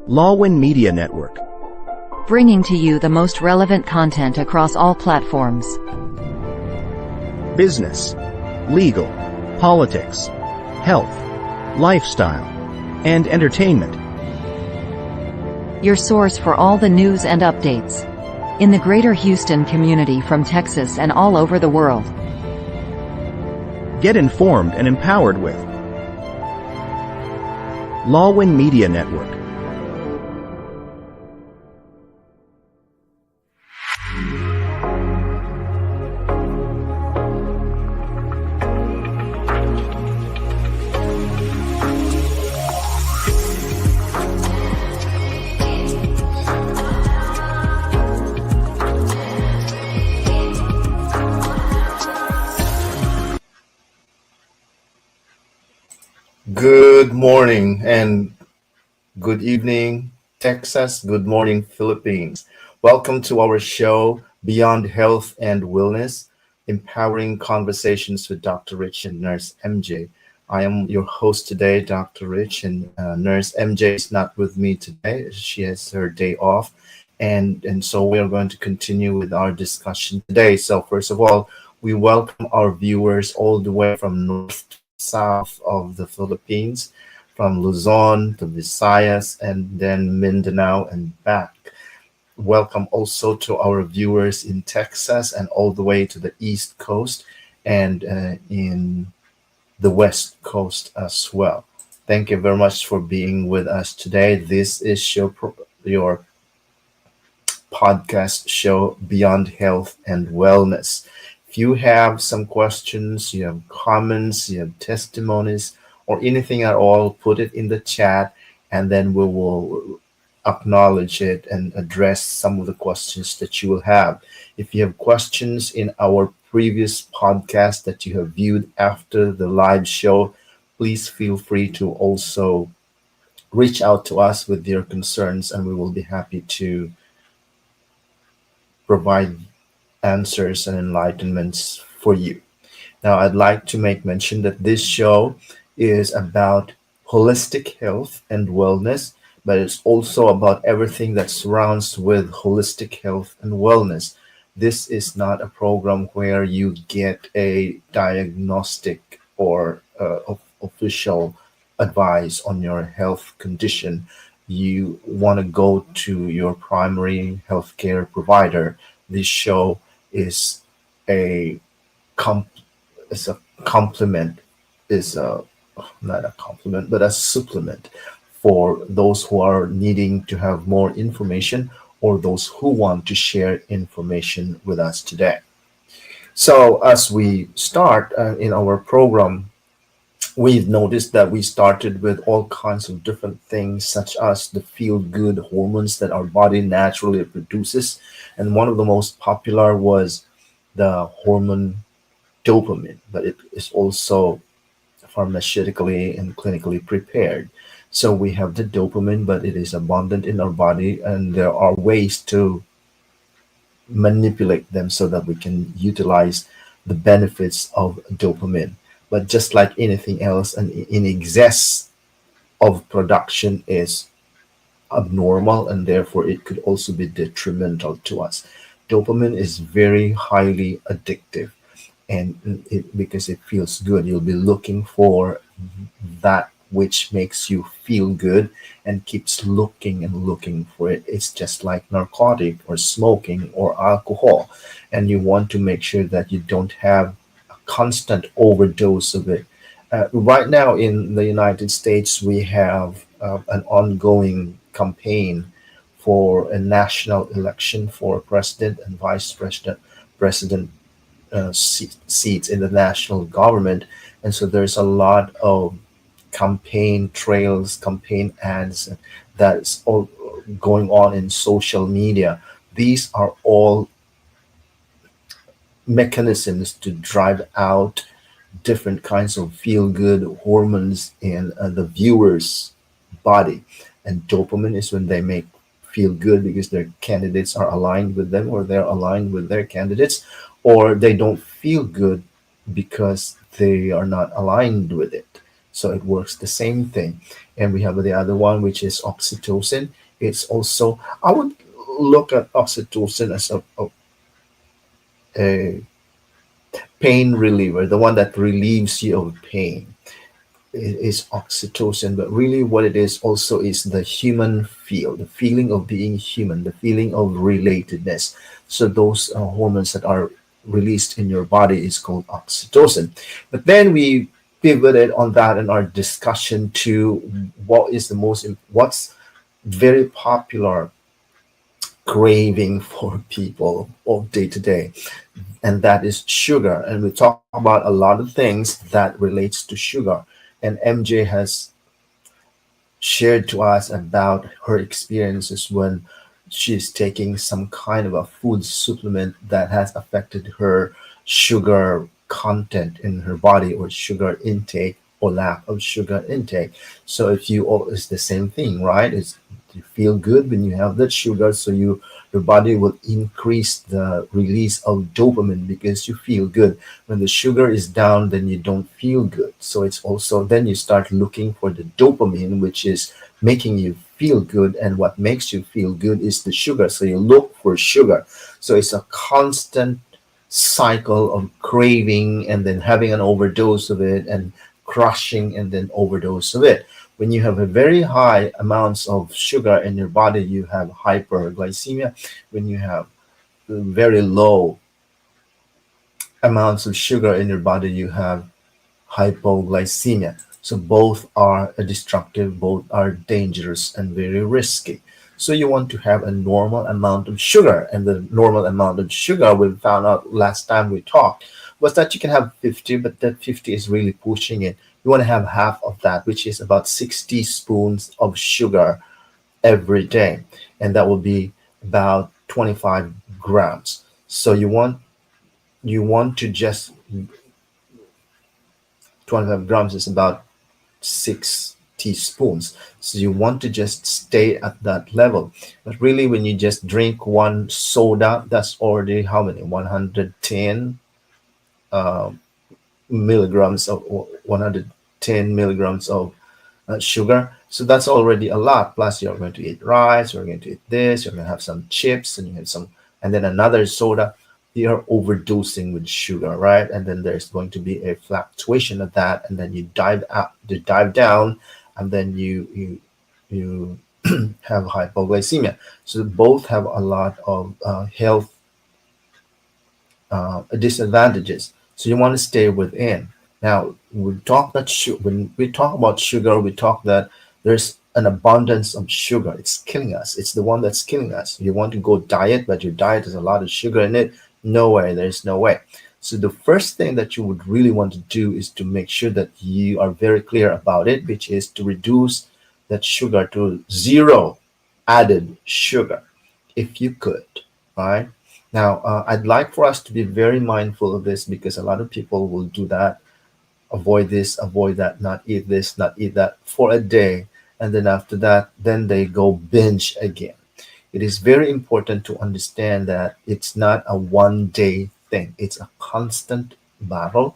Lawwin Media Network. Bringing to you the most relevant content across all platforms. Business, legal, politics, health, lifestyle, and entertainment. Your source for all the news and updates in the greater Houston community from Texas and all over the world. Get informed and empowered with Lawwin Media Network. Good morning and good evening, Texas. Good morning, Philippines. Welcome to our show, Beyond Health and Wellness, Empowering Conversations with Dr. Rich and Nurse MJ. I am your host today, Dr. Rich, and Nurse MJ is not with me today. She has her day off, and so we are going to continue with our discussion today. So first of all, we welcome our viewers all the way from north to south of the Philippines, from Luzon to Visayas and then Mindanao and back. Welcome also to our viewers in Texas and all the way to the East Coast and in the West Coast as well. Thank you very much for being with us today. This is your podcast show, Beyond Health and Wellness. If you have some questions, you have comments, you have testimonies, or anything at all, put it in the chat, and then we will acknowledge it and address some of the questions that you will have. If you have questions in our previous podcast that you have viewed after the live show, please feel free to also reach out to us with your concerns, and we will be happy to provide answers and enlightenments for you. Now, I'd like to make mention that this show is about holistic health and wellness, but it's also about everything that surrounds with holistic health and wellness. This is not a program where you get a diagnostic or official advice on your health condition. You want to go to your primary healthcare provider. This show is a complement, is a not a complement, but a supplement for those who are needing to have more information or those who want to share information with us today. So as we start in our program, we've noticed that we started with all kinds of different things, such as the feel-good hormones that our body naturally produces. And one of the most popular was the hormone dopamine, but it is also pharmaceutically and clinically prepared. So we have the dopamine, but it is abundant in our body, and there are ways to manipulate them so that we can utilize the benefits of dopamine. But just like anything else, and in excess of production is abnormal, and therefore it could also be detrimental to us. Dopamine is very highly addictive, and because it feels good, you'll be looking for that which makes you feel good and keeps looking and looking for it. It's just like narcotic or smoking or alcohol, and you want to make sure that you don't have a constant overdose of it. Right now in the United States, we have an ongoing campaign for a national election for president and vice president seats in the national government. And so there's a lot of campaign trails, campaign ads that's all going on in social media. These are all mechanisms to drive out different kinds of feel-good hormones in the viewer's body. And dopamine is when they make feel good because their candidates are aligned with them, or they're aligned with their candidates, or they don't feel good because they are not aligned with it. So it works the same thing. And we have the other one, which is oxytocin. It's also, I would look at oxytocin as a pain reliever, the one that relieves you of pain. It is oxytocin, but really what it is also is the human feel, the feeling of being human, the feeling of relatedness. So those hormones that are released in your body is called oxytocin. But then we pivoted on that in our discussion to what's very popular craving for people of day to day, and that is sugar. And we talk about a lot of things that relates to sugar. And MJ has shared to us about her experiences when she's taking some kind of a food supplement that has affected her sugar content in her body, or sugar intake, or lack of sugar intake. So if you all, it's the same thing, right? It's, you feel good when you have that sugar, so your body will increase the release of dopamine because you feel good. When the sugar is down, then you don't feel good. So it's also, then you start looking for the dopamine, which is making you feel good. And what makes you feel good is the sugar. So you look for sugar. So it's a constant cycle of craving and then having an overdose of it, and crushing and then overdose of it. When you have a very high amounts of sugar in your body, you have hyperglycemia. When you have very low amounts of sugar in your body, you have hypoglycemia. So both are destructive, both are dangerous and very risky. So you want to have a normal amount of sugar, and the normal amount of sugar we found out last time we talked was that you can have 50, but that 50 is really pushing it. You want to have half of that, which is about 60 spoons of sugar every day, and that will be about 25 grams. So you want to just 25 grams is about 6 teaspoons. So you want to just stay at that level. But really, when you just drink one soda, that's already how many? 110 uh, milligrams of, or 110 milligrams of sugar. So that's already a lot. Plus, you're going to eat rice, you're going to eat this, you're going to have some chips, and you have some, and then another soda. You're overdosing with sugar, right? And then there's going to be a fluctuation of that, and then you dive down, and then you have hypoglycemia. So both have a lot of health disadvantages. So you want to stay within. Now, when we talk about sugar, we talk that there's an abundance of sugar. It's killing us. It's the one that's killing us. You want to go diet, but your diet has a lot of sugar in it. No way. There's no way. So the first thing that you would really want to do is to make sure that you are very clear about it, which is to reduce that sugar to zero added sugar, if you could, right? Now, I'd like for us to be very mindful of this, because a lot of people will do that, avoid this, avoid that, not eat this, not eat that for a day. And then after that, then they go binge again. It is very important to understand that it's not a one day thing, it's a constant battle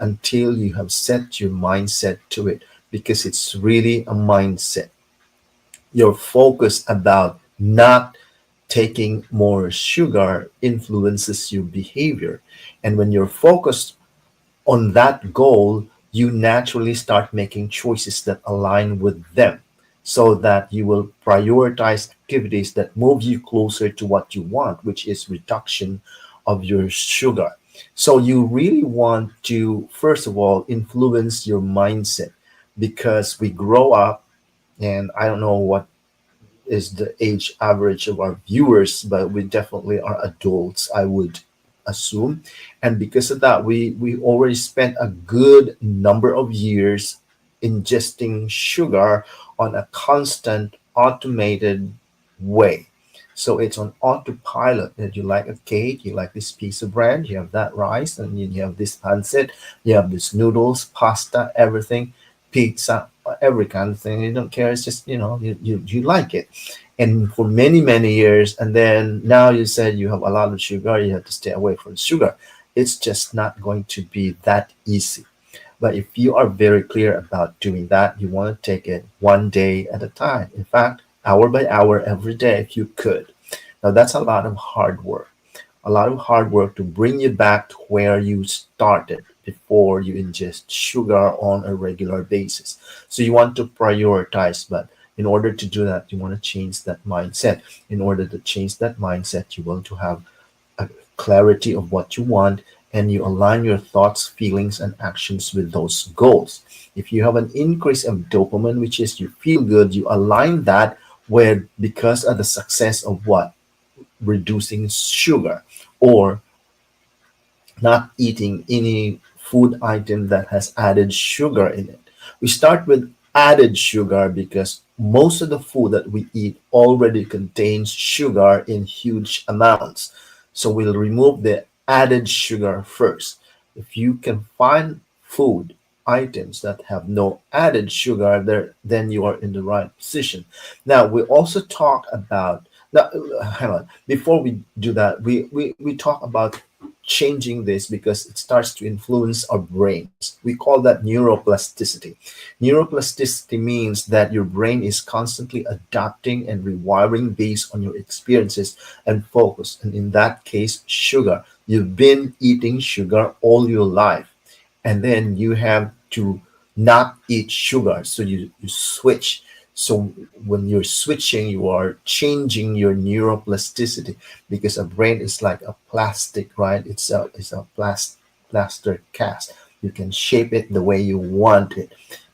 until you have set your mindset to it, because it's really a mindset. Your focus about not taking more sugar influences your behavior. And when you're focused on that goal, you naturally start making choices that align with them, so that you will prioritize activities that move you closer to what you want, which is reduction of your sugar. So you really want to, first of all, influence your mindset, because we grow up, and I don't know what is the age average of our viewers, but we definitely are adults, I would assume. And because of that, we already spent a good number of years ingesting sugar on a constant automated way. So it's on autopilot, that you like a cake, you like this piece of bread, you have that rice, and you have this pancit, you have this noodles, pasta, everything, pizza, every kind of thing. You don't care. It's just, you like it. And for many, many years, and then now you said you have a lot of sugar, you have to stay away from sugar. It's just not going to be that easy. But if you are very clear about doing that, you want to take it one day at a time. In fact, hour by hour every day if you could. Now, that's a lot of hard work, a lot of hard work to bring you back to where you started before you ingest sugar on a regular basis. So you want to prioritize, but in order to do that, you want to change that mindset. In order to change that mindset, you want to have a clarity of what you want, and you align your thoughts, feelings, and actions with those goals. If you have an increase of dopamine, which is you feel good, you align that with because of the success of what? Reducing sugar or not eating any food item that has added sugar in it. We start with added sugar because most of the food that we eat already contains sugar in huge amounts. So we'll remove the added sugar first. If you can find food items that have no added sugar there, then you are in the right position. Now we also talk about now, hang on. Before we do that, we talk about changing this because it starts to influence our brains. We call that neuroplasticity. Neuroplasticity means that your brain is constantly adapting and rewiring based on your experiences and focus. And in that case, sugar. You've been eating sugar all your life, and then you have to not eat sugar. So you switch. So when you're switching, you are changing your neuroplasticity because a brain is like a plastic, right? It's a plaster cast. You can shape it the way you want it,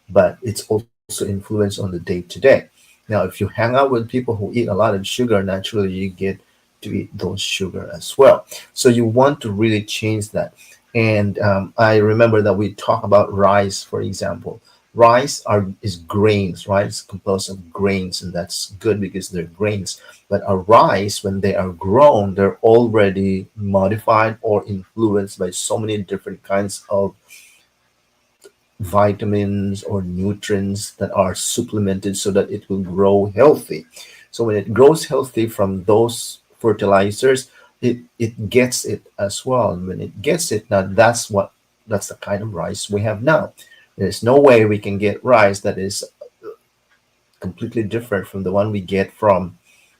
but it's also influenced on the day to day. Now, if you hang out with people who eat a lot of sugar, naturally you get to eat those sugar as well. So you want to really change that. And I remember that we talk about rice, for example. Rice is grains, right? It's composed of grains, and that's good because they're grains. But a rice, when they are grown, they're already modified or influenced by so many different kinds of vitamins or nutrients that are supplemented so that it will grow healthy. So when it grows healthy from those fertilizers, it gets it as well. And when it gets it, now that's the kind of rice we have now. There's no way we can get rice that is completely different from the one we get from,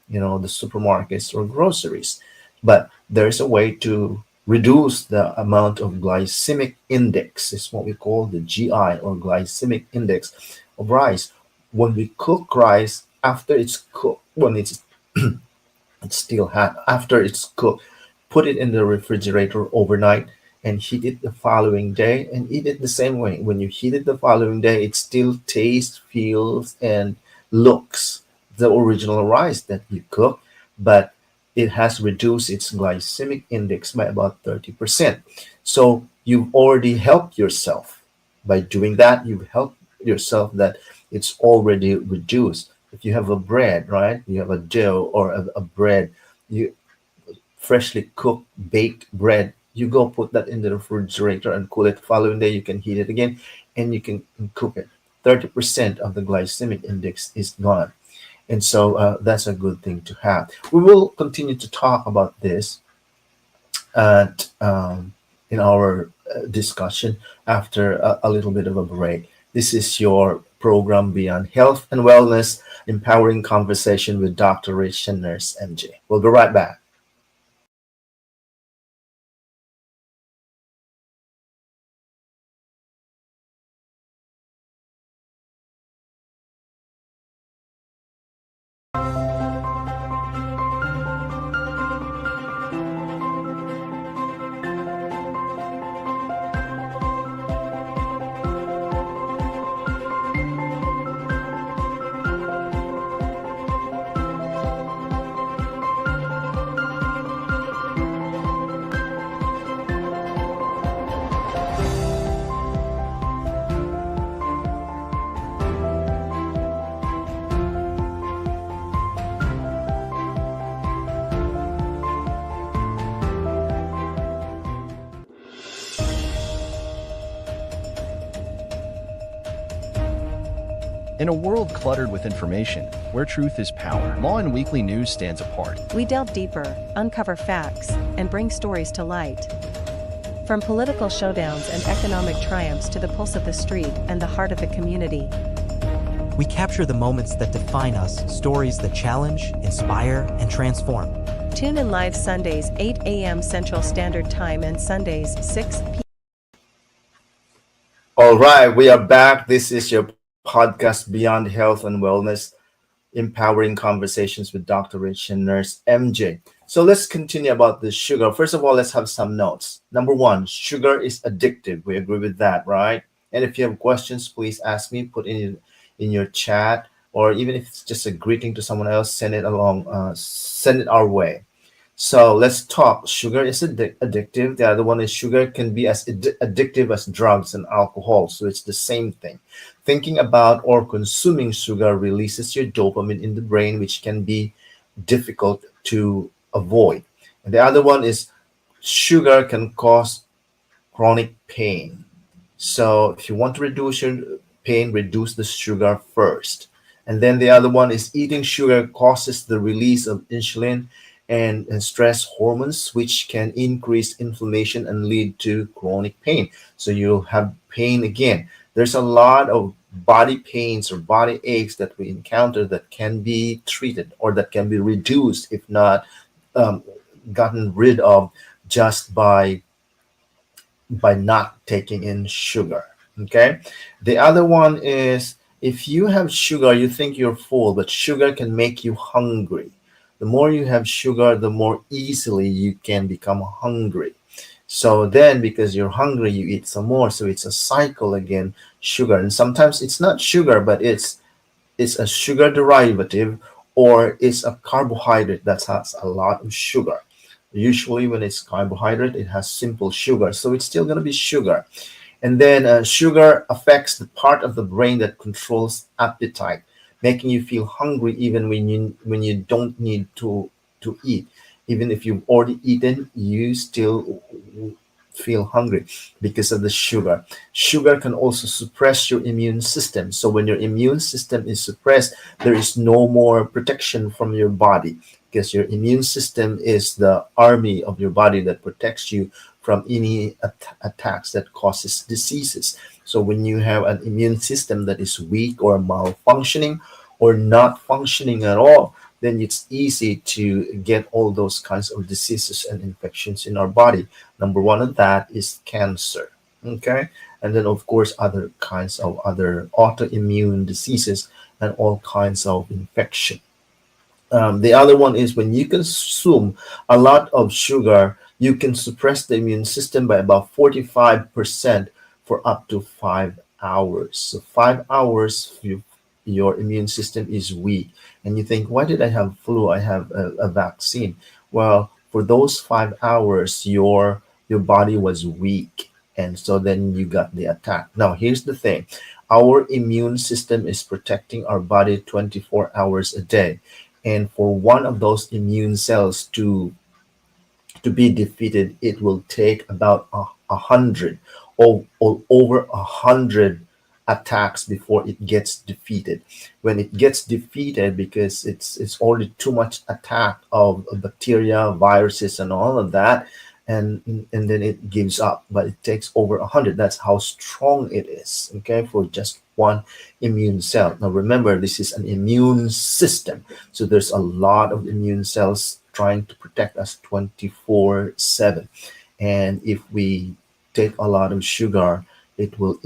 the supermarkets or groceries. But there's a way to reduce the amount of glycemic index. It's what we call the GI or glycemic index of rice. When we cook rice, after it's cooked, when it's still hot, after it's cooked, put it in the refrigerator overnight and heat it the following day and eat it the same way. When you heat it the following day, it still tastes, feels, and looks the original rice that you cook, but it has reduced its glycemic index by about 30%. So you've already helped yourself. By doing that, you've helped yourself that it's already reduced. If you have a bread, right? You have a dough or a bread, you freshly cooked baked bread, you go put that in the refrigerator and cool it. Following day, you can heat it again and you can cook it. 30% of the glycemic index is gone. And so that's a good thing to have. We will continue to talk about this at, in our discussion after a little bit of a break. This is your program Beyond Health and Wellness, empowering conversation with Dr. Rich and Nurse MJ. We'll be right back. In a world cluttered with information, where truth is power, Law and Weekly News stands apart. We delve deeper, uncover facts, and bring stories to light. From political showdowns and economic triumphs to the pulse of the street and the heart of the community. We capture the moments that define us, stories that challenge, inspire, and transform. Tune in live Sundays 8 a.m. Central Standard Time and Sundays 6 p.m. All right, we are back. This is your podcast, Beyond Health and Wellness, empowering conversations with Dr. Rich and Nurse MJ. So let's continue about the sugar. First of all, let's have some notes. Number one, sugar is addictive. We agree with that, right? And if you have questions, please ask me, put in your chat, or even if it's just a greeting to someone else, send it along, send it our way. So let's talk. Sugar is addictive. The other one is sugar can be as addictive as drugs and alcohol. So it's the same thing. Thinking about or consuming sugar releases your dopamine in the brain, which can be difficult to avoid. And the other one is sugar can cause chronic pain. So if you want to reduce your pain, reduce the sugar first. And then the other one is eating sugar causes the release of insulin and stress hormones, which can increase inflammation and lead to chronic pain. So you'll have pain again. There's a lot of body pains or body aches that we encounter that can be treated or that can be reduced, if not gotten rid of, just by not taking in sugar. Okay. The other one is if you have sugar, you think you're full, but sugar can make you hungry. The more you have sugar, the more easily you can become hungry. So then because you're hungry, you eat some more. So it's a cycle again, sugar. And sometimes it's not sugar, but it's a sugar derivative, or it's a carbohydrate that has a lot of sugar. Usually when it's carbohydrate, it has simple sugar. So it's still going to be sugar. And then sugar affects the part of the brain that controls appetite, making you feel hungry even when you don't need to eat. Even if you've already eaten, you still feel hungry because of the sugar. Sugar can also suppress your immune system. So when your immune system is suppressed, there is no more protection from your body, because your immune system is the army of your body that protects you from any attacks that causes diseases. So when you have an immune system that is weak or malfunctioning or not functioning at all, then it's easy to get all those kinds of diseases and infections in our body. Number one of that is cancer. Okay. And then of course, other kinds of other autoimmune diseases and all kinds of infection. The other one is when you consume a lot of sugar, you can suppress the immune system by about 45% for up to 5 hours. So 5 hours, your immune system is weak. And you think, why did I have flu? I have a vaccine. Well, for those 5 hours, your body was weak. And so then you got the attack. Now, here's the thing. Our immune system is protecting our body 24 hours a day. And for one of those immune cells to be defeated, it will take about 100 or over 100 attacks before it gets defeated. When it gets defeated, because it's already too much attack of bacteria, viruses, and all of that, and then it gives up. But it takes over 100. That's how strong it is. Okay, for just one immune cell. Now remember, this is an immune system, so there's a lot of immune cells trying to protect us 24/7. And if we take a lot of sugar, it will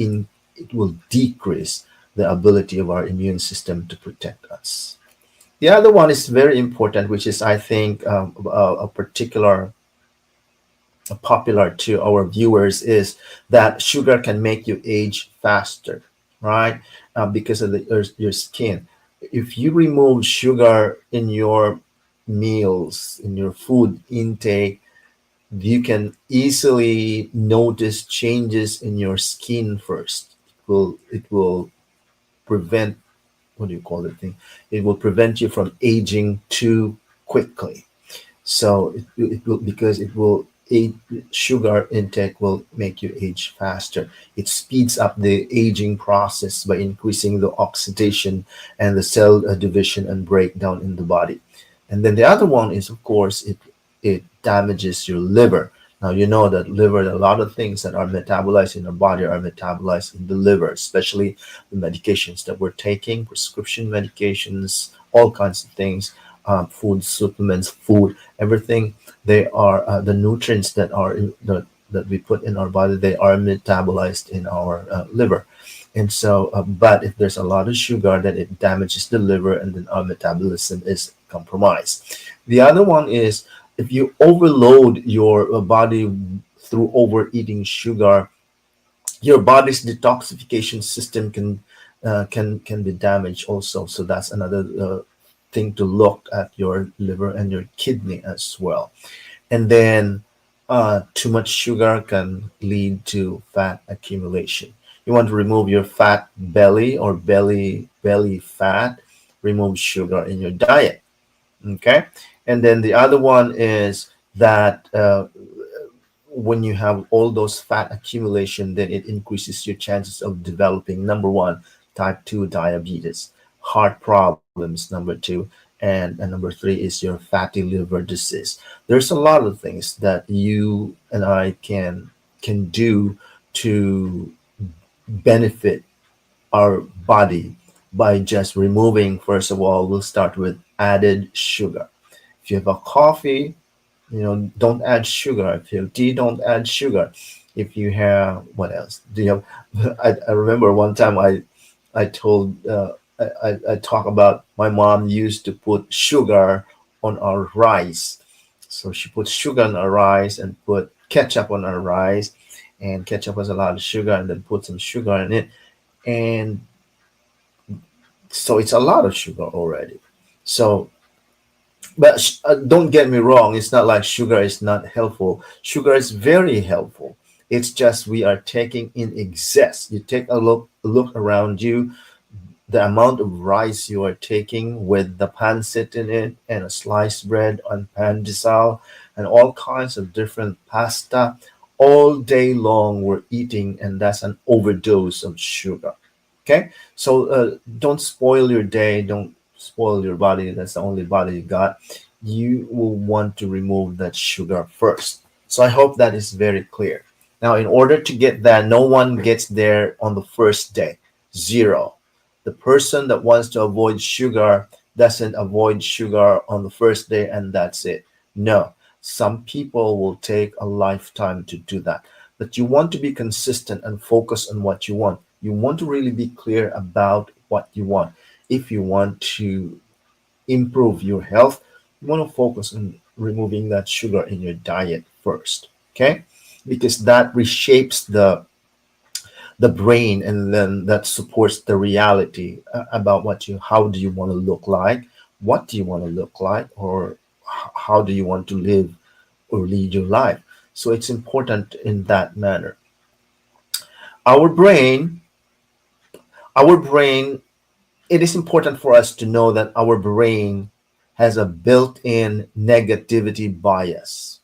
decrease the ability of our immune system to protect us. The other one is very important, which is, I think, a particular popular to our viewers, is that sugar can make you age faster, right? Because of your skin. If you remove sugar in your meals, in your food intake, you can easily notice changes in your skin first. It will prevent, what do you call it thing? It will prevent you from aging too quickly. So it will, because it will sugar intake will make you age faster. It speeds up the aging process by increasing the oxidation and the cell division and breakdown in the body. And then the other one is, of course, it damages your liver. Now, you know that liver, a lot of things that are metabolized in our body are metabolized in the liver, especially the medications that we're taking, prescription medications, all kinds of things, food supplements, food, everything. They are the nutrients that are that we put in our body. They are metabolized in our liver. And so, but if there's a lot of sugar, then it damages the liver, and then our metabolism is compromised. The other one is if you overload your body through overeating sugar, your body's detoxification system can be damaged also. So that's another thing to look at your liver and your kidney as well. And then too much sugar can lead to fat accumulation. You want to remove your fat belly or belly fat, remove sugar in your diet. Okay. And then the other one is that when you have all those fat accumulation, then it increases your chances of developing number one, type 2 diabetes, heart problems, number two, and number three is your fatty liver disease. There's a lot of things that you and I can do to benefit our body by just removing. First of all, we'll start with added sugar. If you have a coffee, don't add sugar. If you have tea, don't add sugar. If you have, what else do you have? I remember one time I told I talk about my mom used to put sugar on our rice. So she put sugar on our rice and put ketchup on our rice, and ketchup has a lot of sugar, and then put some sugar in it, and so it's a lot of sugar already. So, but don't get me wrong, it's not like sugar is not helpful. Sugar is very helpful. It's just we are taking in excess. You take a look around you, the amount of rice you are taking with the pancit in it, and a sliced bread on pandesal, and all kinds of different pasta. All day long we're eating, and that's an overdose of sugar. Okay, so don't spoil your day, don't spoil your body. That's the only body you got. You will want to remove that sugar first. So I hope that is very clear. Now, in order to get that, no one gets there on the first day. Zero. The person that wants to avoid sugar doesn't avoid sugar on the first day and that's it. No, some people will take a lifetime to do that. But you want to be consistent and focus on what you want. You want to really be clear about what you want. If you want to improve your health, you want to focus on removing that sugar in your diet first. Okay, because that reshapes the brain, and then that supports the reality about how do you want to look like, what do you want to look like, or how do you want to live or lead your life. So it's important in that manner. Our brain, our brain, it is important for us to know that our brain has a built-in negativity bias.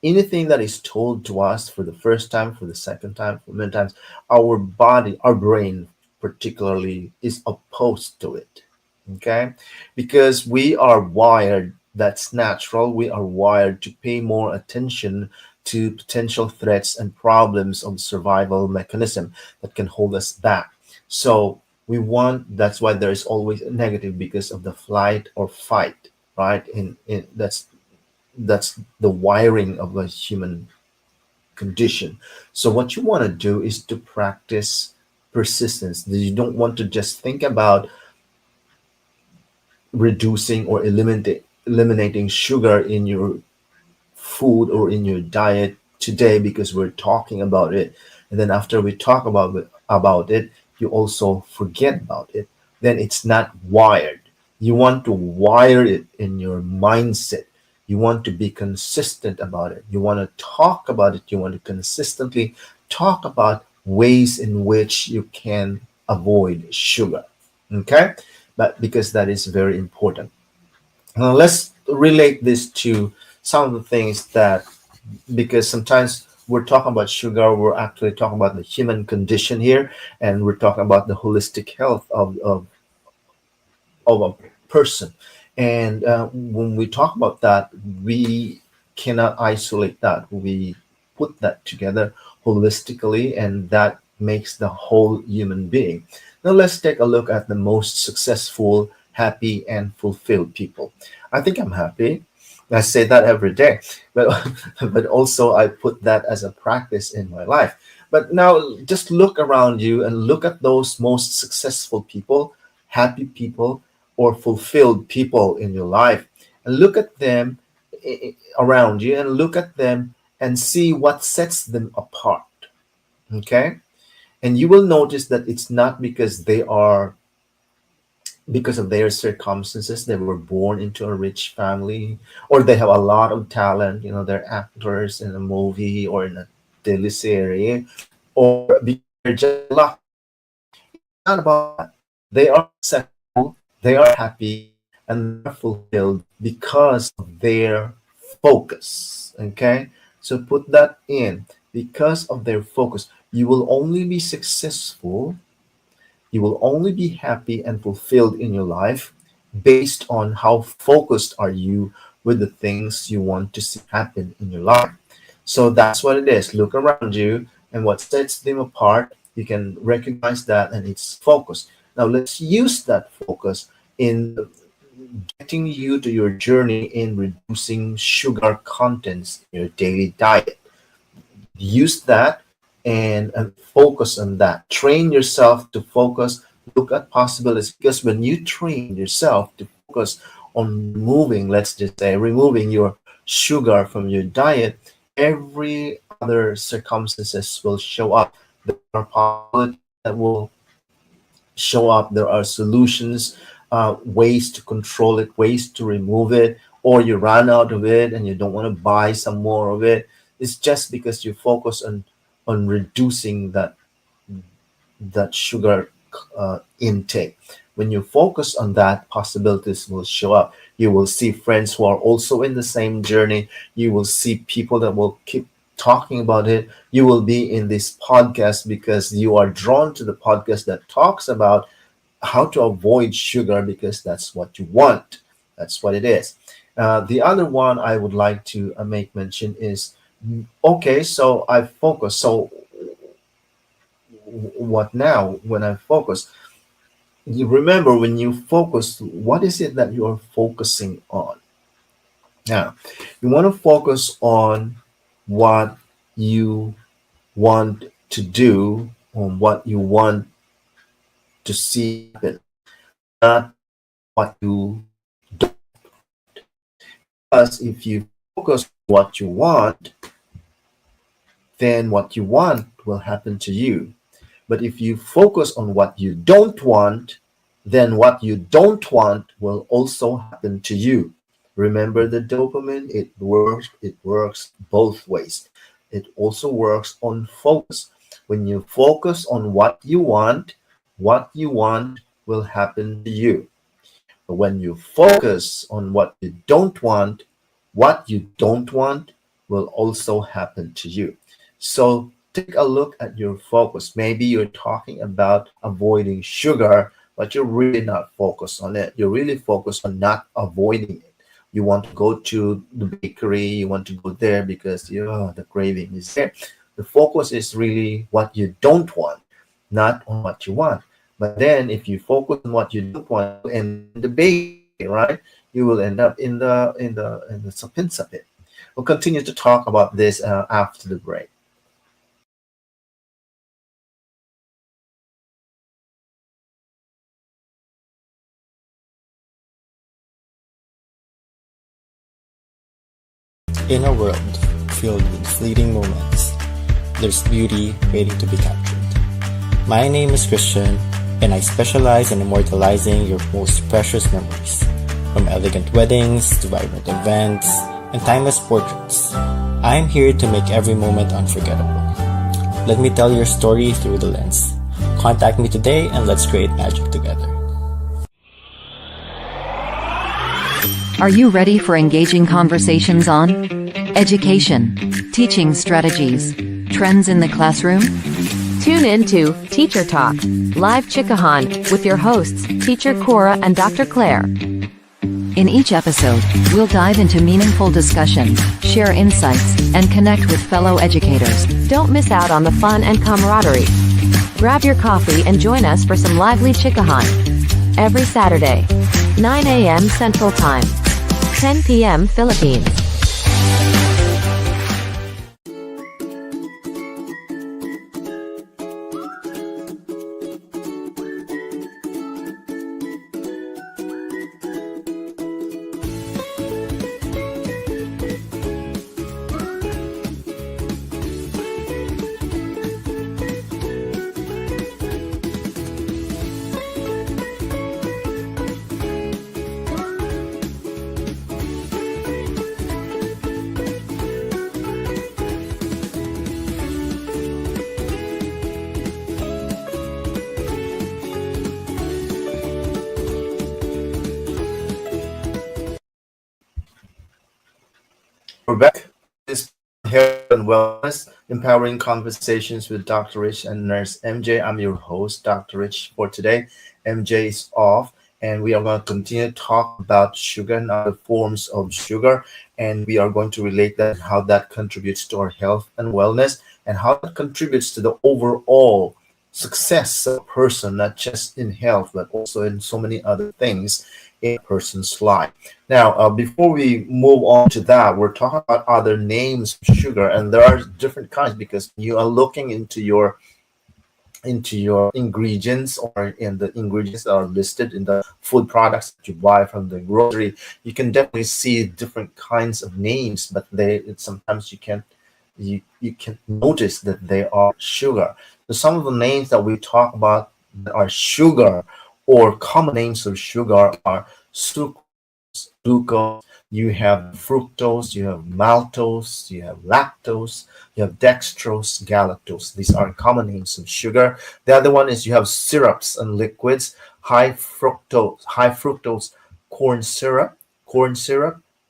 Anything that is told to us for the first time, for the second time, for many times, our body, our brain particularly, is opposed to it. Okay, because we are wired, that's natural, we are wired to pay more attention to potential threats and problems of survival mechanism that can hold us back. So we want, that's why there is always a negative, because of the flight or fight, right? In that's the wiring of a human condition. So what you want to do is to practice persistence. You don't want to just think about reducing or eliminating sugar in your food or in your diet today because we're talking about it, and then after we talk about it, you also forget about it. Then it's not wired. You want to wire it in your mindset. You want to be consistent about it. You want to talk about it. You want to consistently talk about ways in which you can avoid sugar. Okay, but because that is very important. Now let's relate this to some of the things that, because sometimes we're talking about sugar, we're actually talking about the human condition here, and we're talking about the holistic health of a person. And when we talk about that, we cannot isolate that. We put that together holistically, and that makes the whole human being. Now let's take a look at the most successful, happy, and fulfilled people. I think I'm happy. I say that every day, but but also I put that as a practice in my life. But now just look around you and look at those most successful people, happy people, or fulfilled people in your life, and look at them around you, and look at them and see what sets them apart. Okay, and you will notice that it's not because they are, because of their circumstances, they were born into a rich family, or they have a lot of talent, they're actors in a movie or in a teleserie, or because they're just lucky. It's not about that. They are successful, they are happy, and they're fulfilled because of their focus. Okay, so put that in, because of their focus. You will only be successful, you will only be happy and fulfilled in your life based on how focused are you with the things you want to see happen in your life. So that's what it is. Look around you, and what sets them apart, you can recognize that, and it's focus. Now let's use that focus in getting you to your journey in reducing sugar contents in your daily diet. Use that, and focus on that. Train yourself to focus. Look at possibilities, because when you train yourself to focus on removing, let's just say, removing your sugar from your diet, every other circumstances will show up. There are possibilities that will show up. There are solutions, ways to control it, ways to remove it, or you run out of it and you don't want to buy some more of it. It's just because you focus on reducing that sugar intake. When you focus on that, possibilities will show up. You will see friends who are also in the same journey. You will see people that will keep talking about it. You will be in this podcast because you are drawn to the podcast that talks about how to avoid sugar, because that's what you want. That's what it is. The other one I would like to make mention is, okay, so I focus. So what now when I focus? You remember, when you focus, what is it that you're focusing on? Now, you want to focus on what you want to do, on what you want to see happen, not what you don't. Because if you focus on what you want, then what you want will happen to you. But if you focus on what you don't want, then what you don't want will also happen to you. Remember the dopamine, it works both ways. It also works on focus. When you focus on what you want will happen to you. But when you focus on what you don't want will also happen to you. So take a look at your focus. Maybe you're talking about avoiding sugar, but you're really not focused on it. You're really focused on not avoiding it. You want to go to the bakery, you want to go there because the craving is there. The focus is really what you don't want, not on what you want. But then if you focus on what you don't want and the bakery, right, you will end up in the sapinsa pit. We'll continue to talk about this after the break. In a world filled with fleeting moments, there's beauty waiting to be captured. My name is Christian, and I specialize in immortalizing your most precious memories, from elegant weddings to vibrant events and timeless portraits. I'm here to make every moment unforgettable. Let me tell your story through the lens. Contact me today and let's create magic together. Are you ready for engaging conversations on education, teaching strategies, trends in the classroom? Tune in to Teacher Talk, live Chikahan, with your hosts, Teacher Cora and Dr. Claire. In each episode, we'll dive into meaningful discussions, share insights, and connect with fellow educators. Don't miss out on the fun and camaraderie. Grab your coffee and join us for some lively chikahan. Every Saturday, 9 a.m. Central Time, 10 p.m. Philippines. We're back. This Health and Wellness, Empowering Conversations with Dr. Rich and Nurse MJ. I'm your host, Dr. Rich, for today. MJ is off, and we are going to continue to talk about sugar and other forms of sugar, and we are going to relate that, how that contributes to our health and wellness, and how it contributes to the overall success of a person, not just in health, but also in so many other things in a person's life. Now, before we move on to that, we're talking about other names of sugar, and there are different kinds because you are looking into your ingredients or in the ingredients that are listed in the food products that you buy from the grocery. You can definitely see different kinds of names, but sometimes you can notice that they are sugar. So some of the names that we talk about that are sugar or common names of sugar are sucrose, glucose, you have fructose, you have maltose, you have lactose, you have dextrose, galactose. These are common names of sugar. The other one is you have syrups and liquids, high fructose corn syrup,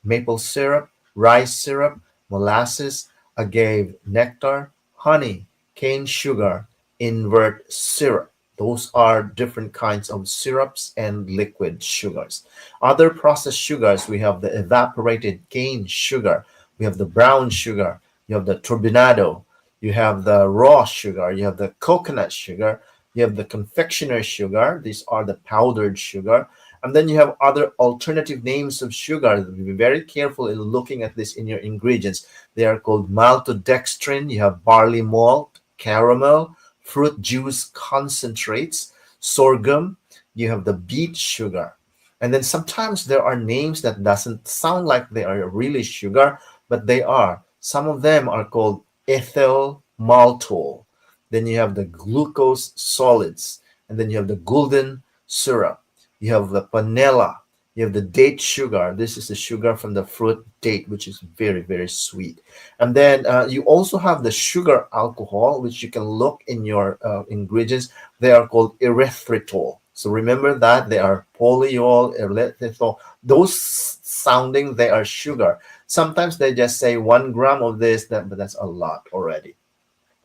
maple syrup, rice syrup, molasses, agave nectar, honey, cane sugar, invert syrup. Those are different kinds of syrups and liquid sugars. Other processed sugars, we have the evaporated cane sugar, we have the brown sugar, you have the turbinado, you have the raw sugar, you have the coconut sugar, you have the confectioner sugar. These are the powdered sugar. And then you have other alternative names of sugar. Be very careful in looking at this in your ingredients. They are called maltodextrin, you have barley malt, caramel, fruit juice concentrates, sorghum, you have the beet sugar. And then sometimes there are names that doesn't sound like they are really sugar, but they are. Some of them are called ethyl maltol. Then you have the glucose solids, and then you have the golden syrup. You have the panela. You have the date sugar. This is the sugar from the fruit date, which is very, very sweet. And then you also have the sugar alcohol, which you can look in your ingredients. They are called erythritol. So remember that they are polyol, erythritol. Those sounding, they are sugar. Sometimes they just say 1 gram of this, but that's a lot already.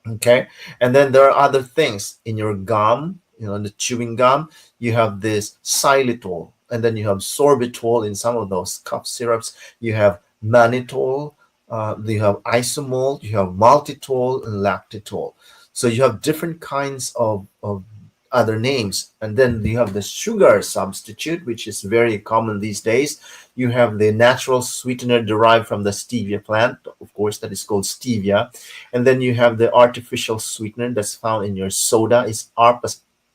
Okay. And then there are other things in your gum, the chewing gum. You have this xylitol. And then you have sorbitol in some of those cough syrups. You have mannitol, you have isomalt, you have maltitol, and lactitol. So you have different kinds of other names. And then you have the sugar substitute, which is very common these days. You have the natural sweetener derived from the stevia plant, of course, that is called stevia. And then you have the artificial sweetener that's found in your soda, is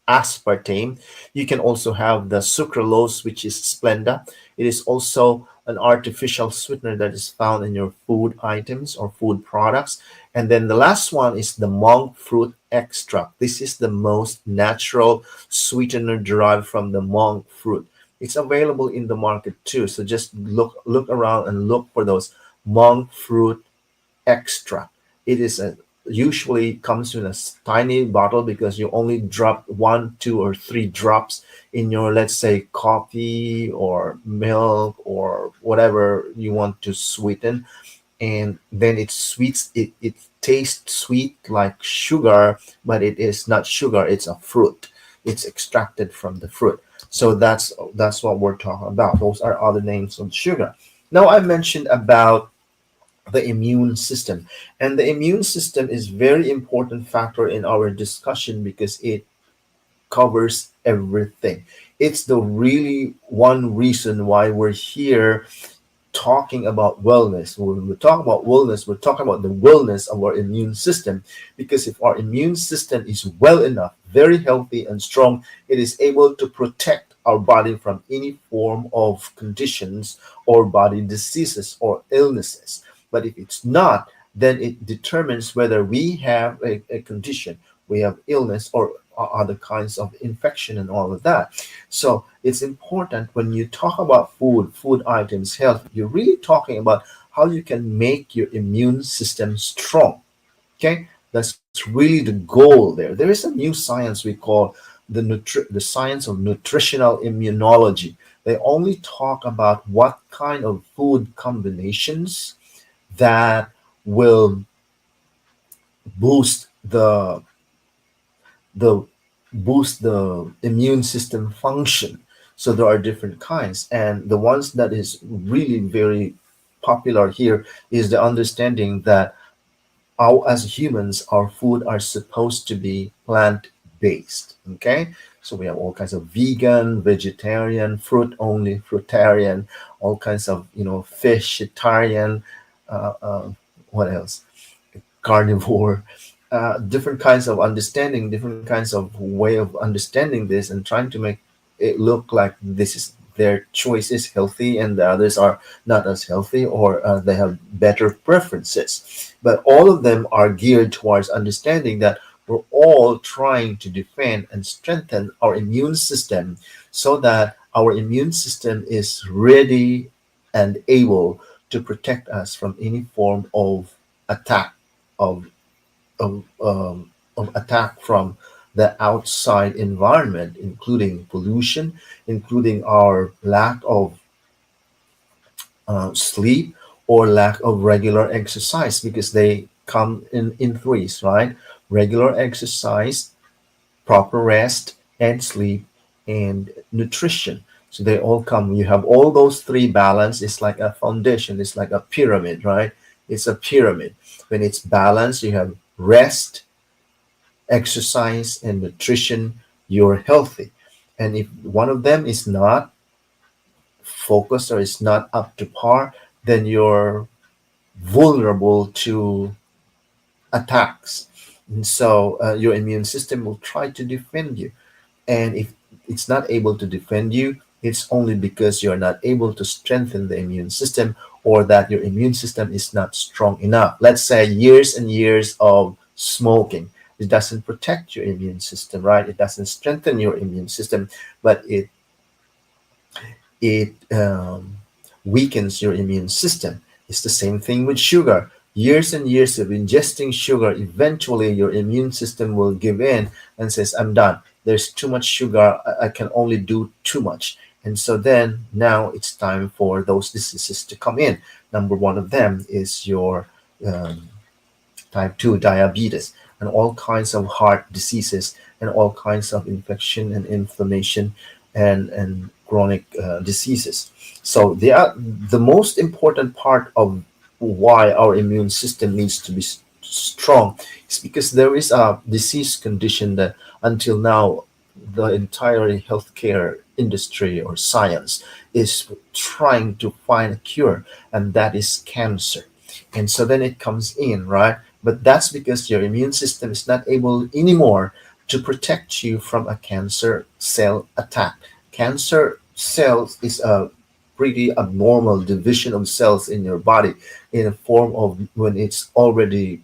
aspartame. You can also have the sucralose, which is Splenda. It is also an artificial sweetener that is found in your food items or food products. And then the last one is the monk fruit extract. This is the most natural sweetener derived from the monk fruit. It's available in the market too. So just look around and look for those monk fruit extract. It is usually comes in a tiny bottle because you only drop 1, 2, or 3 drops in your, let's say, coffee or milk or whatever you want to sweeten, and then it tastes sweet like sugar, but it is not sugar. It's a fruit. It's extracted from the fruit. So that's what we're talking about. Those are other names of sugar. Now I mentioned about the immune system, and the immune system is very important factor in our discussion because it covers everything. It's the really one reason why we're here talking about wellness. When we talk about wellness, we're talking about the wellness of our immune system, because if our immune system is well enough, very healthy and strong, it is able to protect our body from any form of conditions or body diseases or illnesses. But if it's not, then it determines whether we have a condition, we have illness, or other kinds of infection and all of that. So it's important when you talk about food items, health, you're really talking about how you can make your immune system strong. Okay, that's really the goal there. There is a new science we call the science of nutritional immunology. They only talk about what kind of food combinations that will boost the the immune system function. So there are different kinds, and the ones that is really very popular here is the understanding that our, as humans, our food are supposed to be plant based. Okay, so we have all kinds of vegan, vegetarian, fruit only, fruitarian, all kinds of fishitarian, uh, uh, what else, carnivore, different kinds of understanding, different kinds of way of understanding this, and trying to make it look like this is their choice is healthy and the others are not as healthy, or they have better preferences. But all of them are geared towards understanding that we're all trying to defend and strengthen our immune system so that our immune system is ready and able to protect us from any form of attack of of attack from the outside environment, including pollution, including our lack of sleep or lack of regular exercise, because they come in threes, right? Regular exercise, proper rest and sleep, and nutrition. So they all come. You have all those three balance. It's like a foundation. It's like a pyramid, right? It's a pyramid. When it's balanced, you have rest, exercise, and nutrition. You're healthy. And if one of them is not focused or is not up to par, then you're vulnerable to attacks. And so your immune system will try to defend you. And if it's not able to defend you, it's only because you're not able to strengthen the immune system, or that your immune system is not strong enough. Let's say years and years of smoking. It doesn't protect your immune system, right? It doesn't strengthen your immune system, but it weakens your immune system. It's the same thing with sugar. Years and years of ingesting sugar, eventually your immune system will give in and says, I'm done. There's too much sugar. I can only do too much. And so then now it's time for those diseases to come in. Number one of them is your type 2 diabetes, and all kinds of heart diseases, and all kinds of infection and inflammation, and chronic diseases. So they are the most important part of why our immune system needs to be strong is because there is a disease condition that until now the entire healthcare industry or science is trying to find a cure, and that is cancer. And so then it comes in, right? But that's because your immune system is not able anymore to protect you from a cancer cell attack. Cancer cells is a pretty abnormal division of cells in your body in a form of when it's already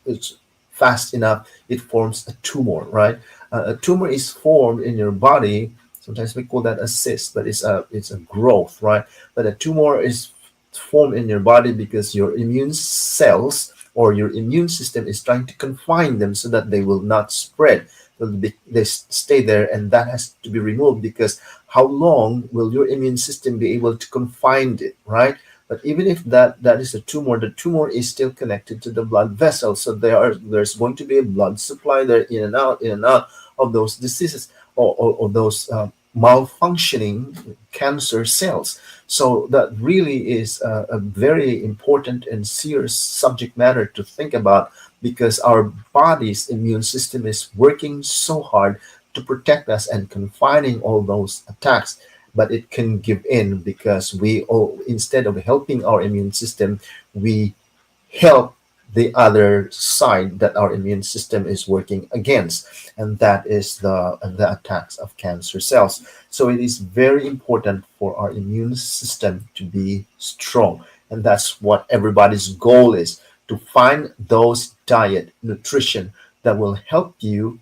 it's fast enough, it forms a tumor, right? A tumor is formed in your body. Sometimes we call that a cyst, but it's a growth, right? But a tumor is formed in your body because your immune cells or your immune system is trying to confine them so that they will not spread. They stay there, and that has to be removed, because how long will your immune system be able to confine it, right? But even if that is a tumor, the tumor is still connected to the blood vessel. So there's going to be a blood supply there in and out of those diseases. or those malfunctioning cancer cells. So that really is a very important and serious subject matter to think about, because our body's immune system is working so hard to protect us and confining all those attacks, but it can give in because instead of helping our immune system, we help the other side that our immune system is working against, and that is the attacks of cancer cells. So it is very important for our immune system to be strong, and that's what everybody's goal is, to find those diet nutrition that will help you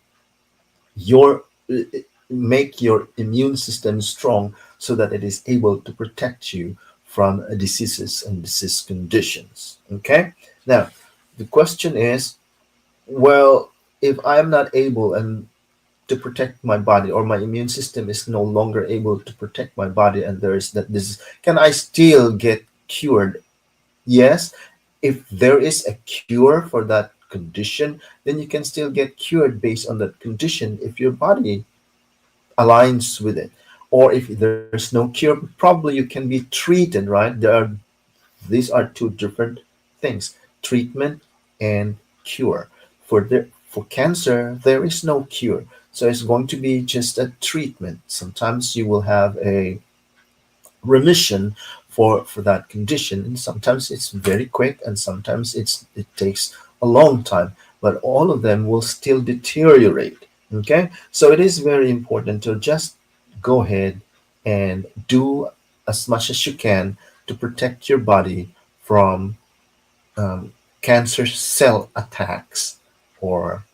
your make your immune system strong, so that it is able to protect you from diseases and disease conditions. Okay, now the question is, well, if I'm not able and to protect my body, or my immune system is no longer able to protect my body, and there is that disease, can I still get cured? Yes, if there is a cure for that condition, then you can still get cured based on that condition if your body aligns with it. Or if there's no cure, probably you can be treated, right? These are two different things: treatment and cure. For cancer, there is no cure, so it's going to be just a treatment. Sometimes you will have a remission for that condition, and sometimes it's very quick, and sometimes it takes a long time, but all of them will still deteriorate. Okay, so it is very important to just go ahead and do as much as you can to protect your body from cancer cell attacks or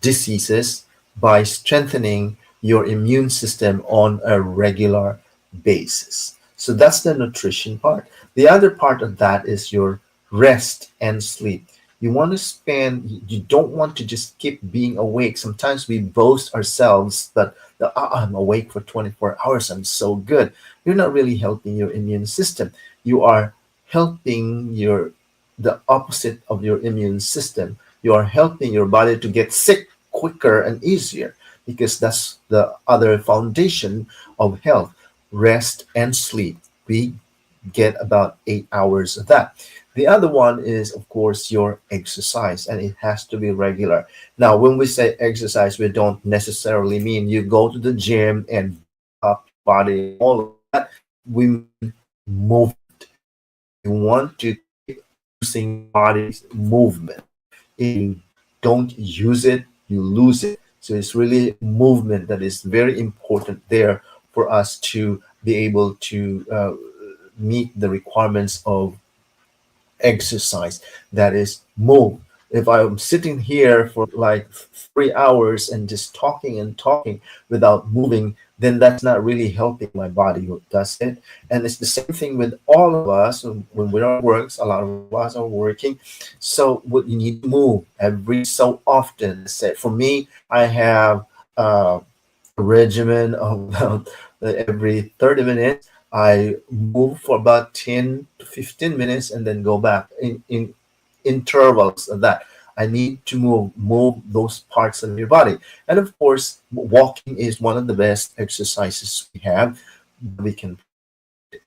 diseases by strengthening your immune system on a regular basis. So that's the nutrition part. The other part of that is your rest and sleep. You don't want to just keep being awake. Sometimes we boast ourselves that I'm awake for 24 hours, I'm so good. You're not really helping your immune system. You are helping the opposite of your immune system. You are helping your body to get sick quicker and easier, because that's the other foundation of health: rest and sleep. We get about 8 hours of that. The other one is, of course, your exercise, and it has to be regular. Now, when we say exercise, we don't necessarily mean you go to the gym and up body, all of that. We mean movement. You want to keep using body's movement. If you don't use it, you lose it. So it's really movement that is very important there for us to be able to meet the requirements of exercise. That is, move. If I'm sitting here for like 3 hours and just talking and talking without moving, then that's not really helping my body, does it? And it's the same thing with all of us. When we're at work, a lot of us are working, so you need to move every so often. Say, for me, I have a regimen of every 30 minutes. I move for about 10 to 15 minutes and then go back in intervals of that. I need to move those parts of your body. And of course, walking is one of the best exercises we have. We can.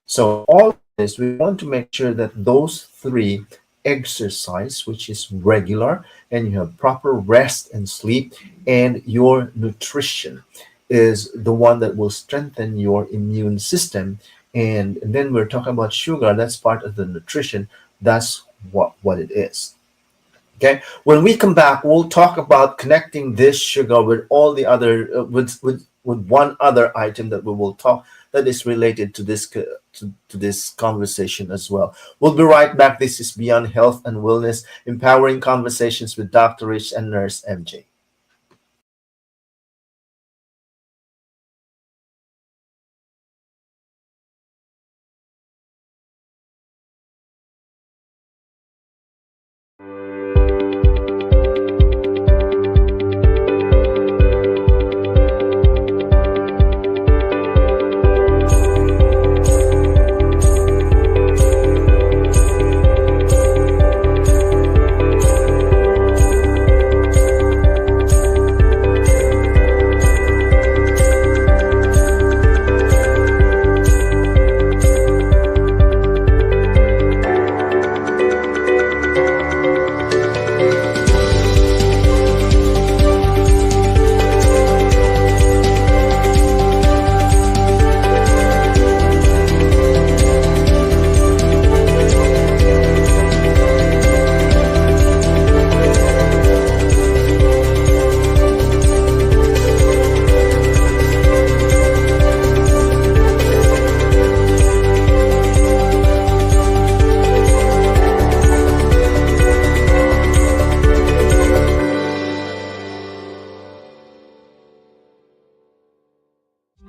So all this, we want to make sure that those three: exercise, which is regular, and you have proper rest and sleep, and your nutrition is the one that will strengthen your immune system. And then we're talking about sugar. That's part of the nutrition. That's what it is. Okay, when we come back, we'll talk about connecting this sugar with all the other with one other item that we will talk that is related to this conversation as well. We'll be right back. This is Beyond Health and Wellness, empowering conversations with Dr. Rich and Nurse MJ.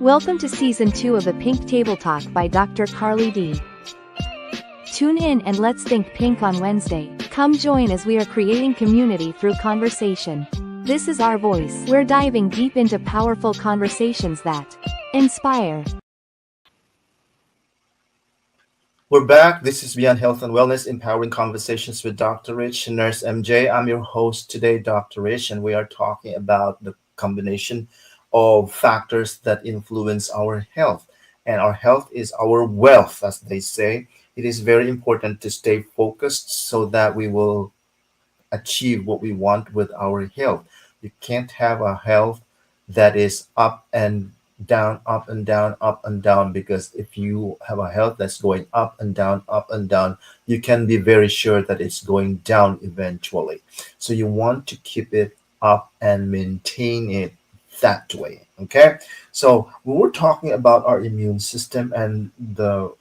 Welcome to Season 2 of the Pink Table Talk by Dr. Carly D. Tune in and let's think pink on Wednesday. Come join as we are creating community through conversation. This is our voice. We're diving deep into powerful conversations that inspire. We're back. This is Beyond Health and Wellness, Empowering Conversations with Dr. Rich, Nurse MJ. I'm your host today, Dr. Rich, and we are talking about the combination of factors that influence our health. And our health is our wealth, as they say. It is very important to stay focused so that we will achieve what we want with our health. You can't have a health that is up and down, up and down, up and down, because if you have a health that's going up and down, you can be very sure that it's going down eventually. So you want to keep it up and maintain it that way. Okay. So when we're talking about our immune system and the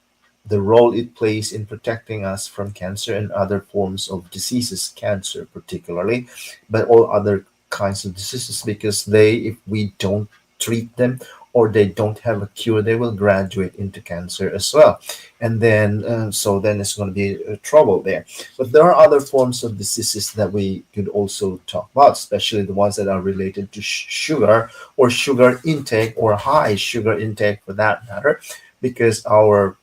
role it plays in protecting us from cancer and other forms of diseases, cancer particularly, but all other kinds of diseases, because if we don't treat them or they don't have a cure, they will graduate into cancer as well. And then, so then it's going to be trouble there. But there are other forms of diseases that we could also talk about, especially the ones that are related to sugar or sugar intake or high sugar intake for that matter, because our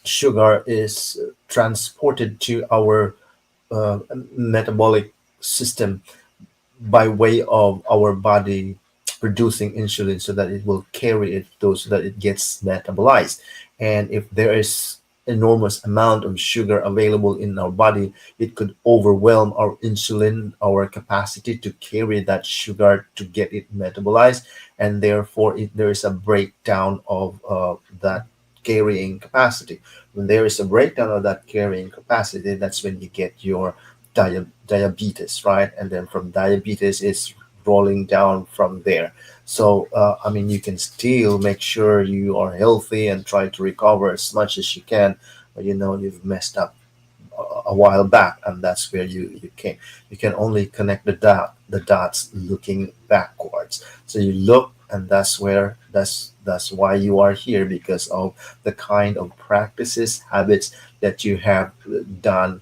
sugar is transported to our metabolic system by way of our body producing insulin so that it will carry it through so that it gets metabolized. And if there is enormous amount of sugar available in our body, it could overwhelm our insulin, our capacity to carry that sugar to get it metabolized, and therefore there is a breakdown of that carrying capacity. When there is a breakdown of that carrying capacity, that's when you get your diabetes, right? And then from diabetes, it's rolling down from there. So, you can still make sure you are healthy and try to recover as much as you can, but you've messed up a while back, and that's where you can only connect the dots looking backwards. So you look, and that's why you are here, because of the kind of practices, habits that you have done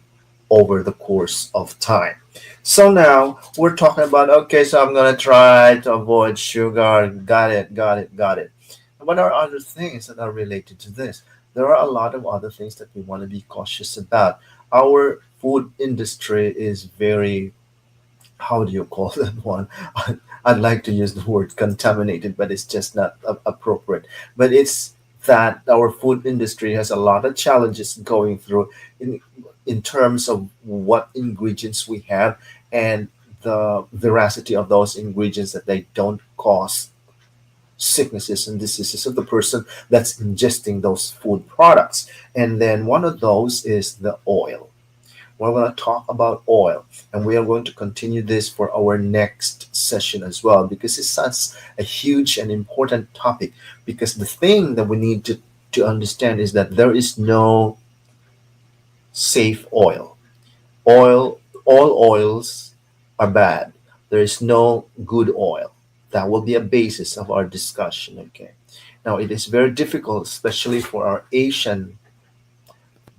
over the course of time. So now we're talking about, okay, so I'm going to try to avoid sugar. Got it. What are other things that are related to this? There are a lot of other things that we want to be cautious about. Our food industry is very, how do you call that one? I'd like to use the word contaminated, but it's just not appropriate. But it's that our food industry has a lot of challenges going through in terms of what ingredients we have and the veracity of those ingredients, that they don't cause sicknesses and diseases of the person that's ingesting those food products. And then one of those is the oil. We're going to talk about oil, and we are going to continue this for our next session as well, because it's such a huge and important topic. Because the thing that we need to understand is that there is no safe oil. All oils are bad. There is no good oil. That will be a basis of our discussion. Okay. Now, it is very difficult, especially for our Asian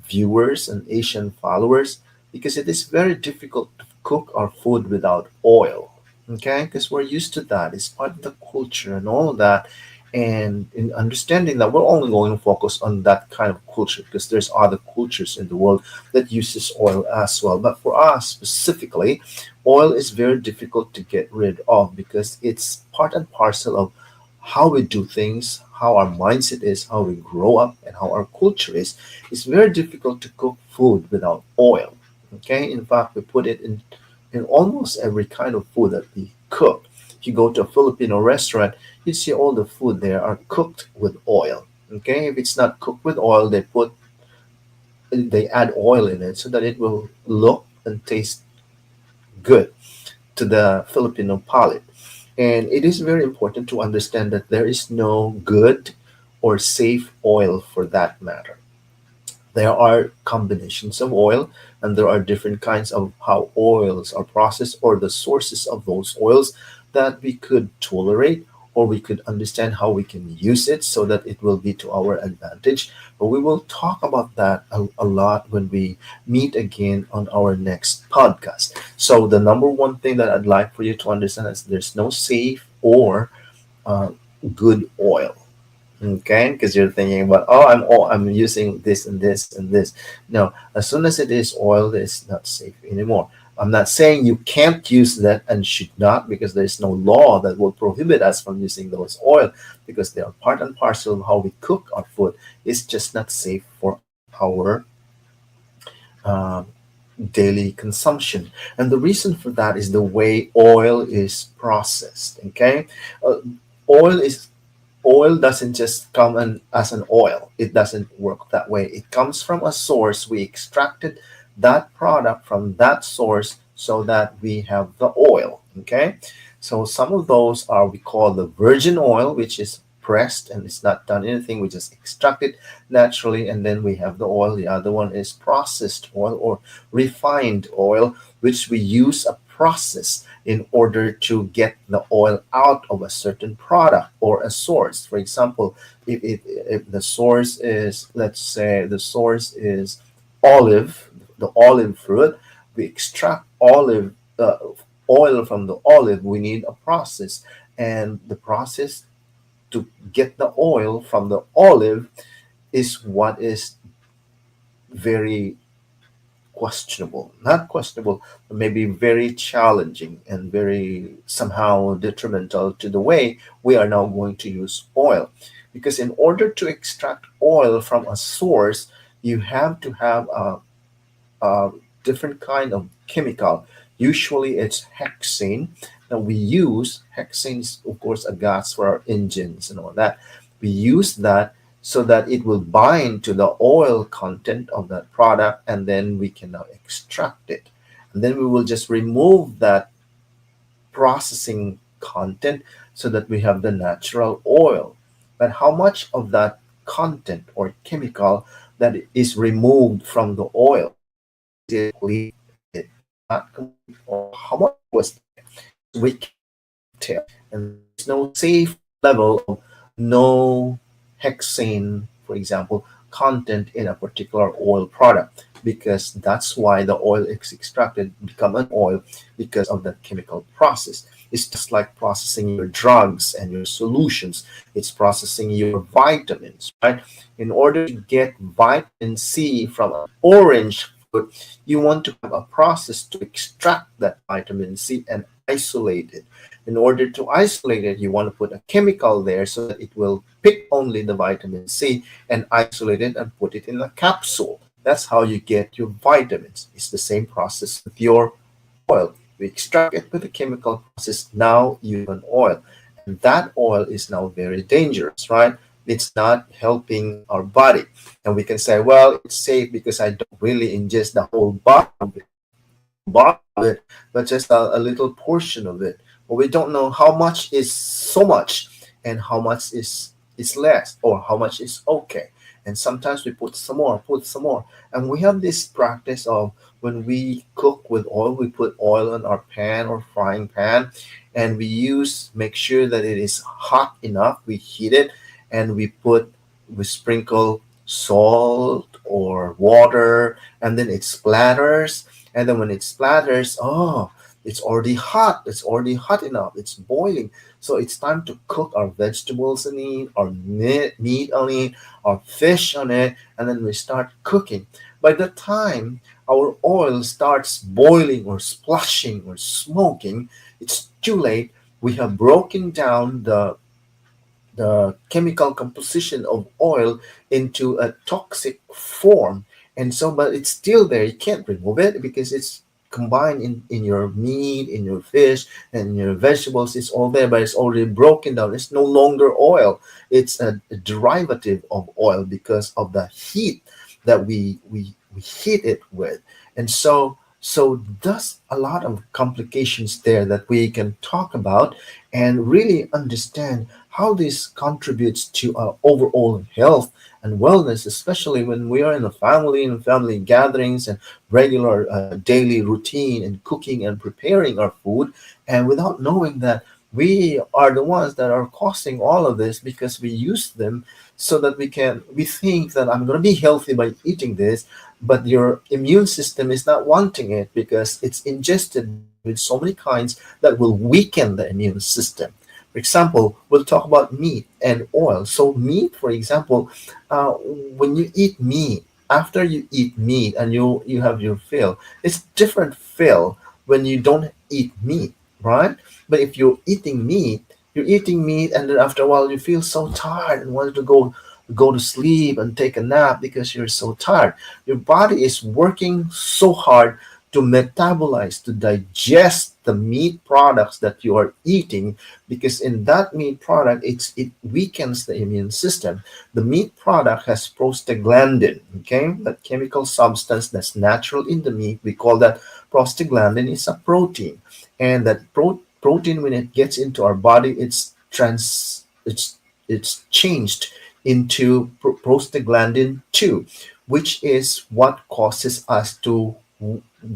viewers and Asian followers, because it is very difficult to cook our food without oil. Okay, because we're used to that. It's part of the culture and all of that. And in understanding that, we're only going to focus on that kind of culture, because there's other cultures in the world that uses oil as well. But for us specifically, oil is very difficult to get rid of, because it's part and parcel of how we do things, how our mindset is, how we grow up, and how our culture is. It's very difficult to cook food without oil. Okay, in fact, we put it in almost every kind of food that we cook. If you go to a Filipino restaurant, you see all the food there are cooked with oil. Okay, if it's not cooked with oil, they add oil in it so that it will look and taste good to the Filipino palate. And it is very important to understand that there is no good or safe oil for that matter. There are combinations of oil, and there are different kinds of how oils are processed, or the sources of those oils that we could tolerate or we could understand how we can use it so that it will be to our advantage. But we will talk about that a lot when we meet again on our next podcast. So, the number one thing that I'd like for you to understand is there's no safe or uh, good oil. Okay, because you're thinking about, oh, I'm using this and this and this. No, as soon as it is oil, it's not safe anymore. I'm not saying you can't use that and should not, because there's no law that will prohibit us from using those oil, because they are part and parcel of how we cook our food. It's just not safe for our uh, daily consumption. And the reason for that is the way oil is processed. Okay, uh, oil is oil doesn't just come as an oil. It doesn't work that way. It comes from a source. We extracted that product from that source so that we have the oil. Okay, so some of those are, we call the virgin oil, which is pressed and it's not done anything. We just extract it naturally, and then we have the oil. The other one is processed oil or refined oil, which we use a process in order to get the oil out of a certain product or a source. For example, if the source is, let's say the source is olive, the olive fruit, we extract olive oil from the olive. We need a process, and the process to get the oil from the olive is what is very questionable, not questionable, but maybe very challenging and very somehow detrimental to the way we are now going to use oil. Because in order to extract oil from a source, you have to have a different kind of chemical. Usually it's hexane that we use. Hexane is, of course, a gas for our engines and all that. We use that so that it will bind to the oil content of that product, and then we can now extract it. And then we will just remove that processing content so that we have the natural oil. But how much of that content or chemical that is removed from the oil, is it not complete, or how much was we can tell? And there's no safe level of no hexane, for example, content in a particular oil product, because that's why the oil is extracted become an oil, because of that chemical process. It's just like processing your drugs and your solutions. It's processing your vitamins, right? In order to get vitamin C from an orange fruit, you want to have a process to extract that vitamin C and isolate it. In order to isolate it, you want to put a chemical there so that it will pick only the vitamin C and isolate it and put it in a capsule. That's how you get your vitamins. It's the same process with your oil. We extract it with a chemical process. Now you have an oil. And that oil is now very dangerous, right? It's not helping our body. And we can say, well, it's safe because I don't really ingest the whole bottle of it, but just a little portion of it. But we don't know how much is so much and how much is less, or how much is okay. And sometimes we put some more. And we have this practice of, when we cook with oil, we put oil in our pan or frying pan, and make sure that it is hot enough. We heat it, and we sprinkle salt or water, and then it splatters. And then when it splatters, oh, it's already hot. It's already hot enough. It's boiling. So it's time to cook our vegetables on it, our meat on it, our fish on it, and then we start cooking. By the time our oil starts boiling or splashing or smoking, it's too late. We have broken down the chemical composition of oil into a toxic form. And so, but it's still there. You can't remove it because it's combined in your meat, in your fish, and your vegetables. It's all there, but it's already broken down. It's no longer oil. It's a derivative of oil because of the heat that we heat it with. And so there's a lot of complications there that we can talk about and really understand how this contributes to our overall health and wellness, especially when we are in a family and family gatherings and regular daily routine and cooking and preparing our food, and without knowing that We are the ones that are causing all of this because we use them so that we think that I'm going to be healthy by eating this, but your immune system is not wanting it because it's ingested with so many kinds that will weaken the immune system. For example, we'll talk about meat and oil. So meat, for example, when you eat meat, after you eat meat and you have your fill, it's different fill when you don't eat meat, right? But if you're eating meat, and then after a while you feel so tired and wanted to go to sleep and take a nap because you're so tired. Your body is working so hard to metabolize, to digest the meat products that you are eating, because in that meat product it weakens the immune system. The meat product has prostaglandin, okay, that chemical substance that's natural in the meat. We call that prostaglandin. Is a protein, and that protein, when it gets into our body, it's changed into prostaglandin 2, which is what causes us to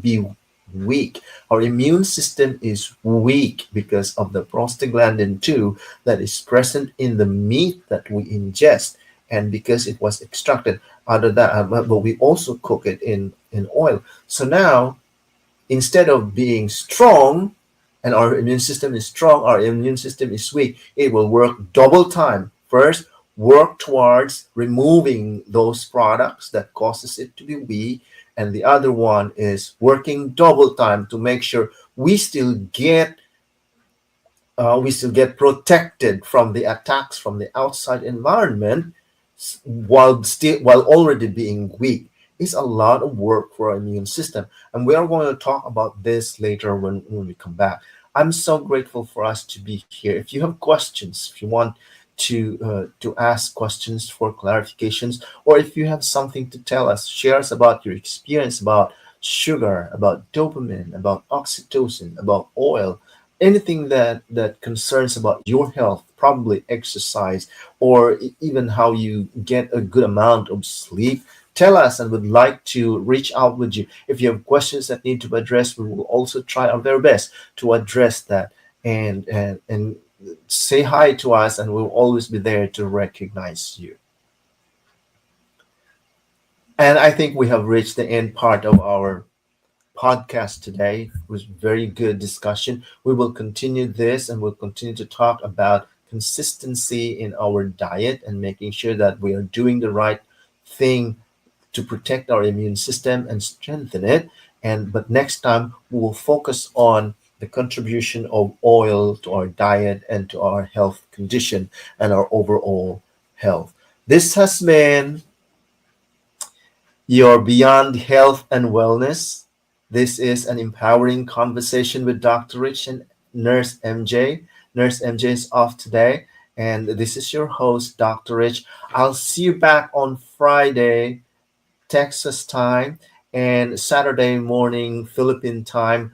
be weak. Our immune system is weak because of the prostaglandin 2 that is present in the meat that we ingest, and because it was extracted out of that, but we also cook it in oil. So now, instead of being strong, and our immune system is strong, our immune system is weak, it will work double time. First, work towards removing those products that causes it to be weak, and the other one is working double time to make sure we still get protected from the attacks from the outside environment, while already being weak. Is a lot of work for our immune system, and we are going to talk about this later when we come back. I'm so grateful for us to be here. If you have questions, if you want to ask questions for clarifications, or if you have something to tell us, share us about your experience about sugar, about dopamine, about oxytocin, about oil, anything that concerns about your health, probably exercise, or even how you get a good amount of sleep, tell us, and would like to reach out with you. If you have questions that need to be addressed, we will also try our very best to address that, and say hi to us, and we'll always be there to recognize you. And I think we have reached the end part of our podcast today. It was very good discussion. We will continue this, and we'll continue to talk about consistency in our diet and making sure that we are doing the right thing to protect our immune system and strengthen it. And but next time we will focus on the contribution of oil to our diet and to our health condition and our overall health. This has been your Beyond Health and Wellness. This is an empowering conversation with Dr. Rich and Nurse MJ. Nurse MJ is off today, and this is your host, Dr. Rich. I'll see you back on Friday, Texas time, and Saturday morning, Philippine time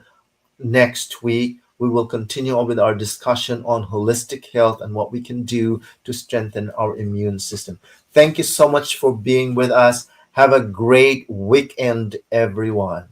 next week. We will continue on with our discussion on holistic health and what we can do to strengthen our immune system. Thank you so much for being with us. Have a great weekend, everyone.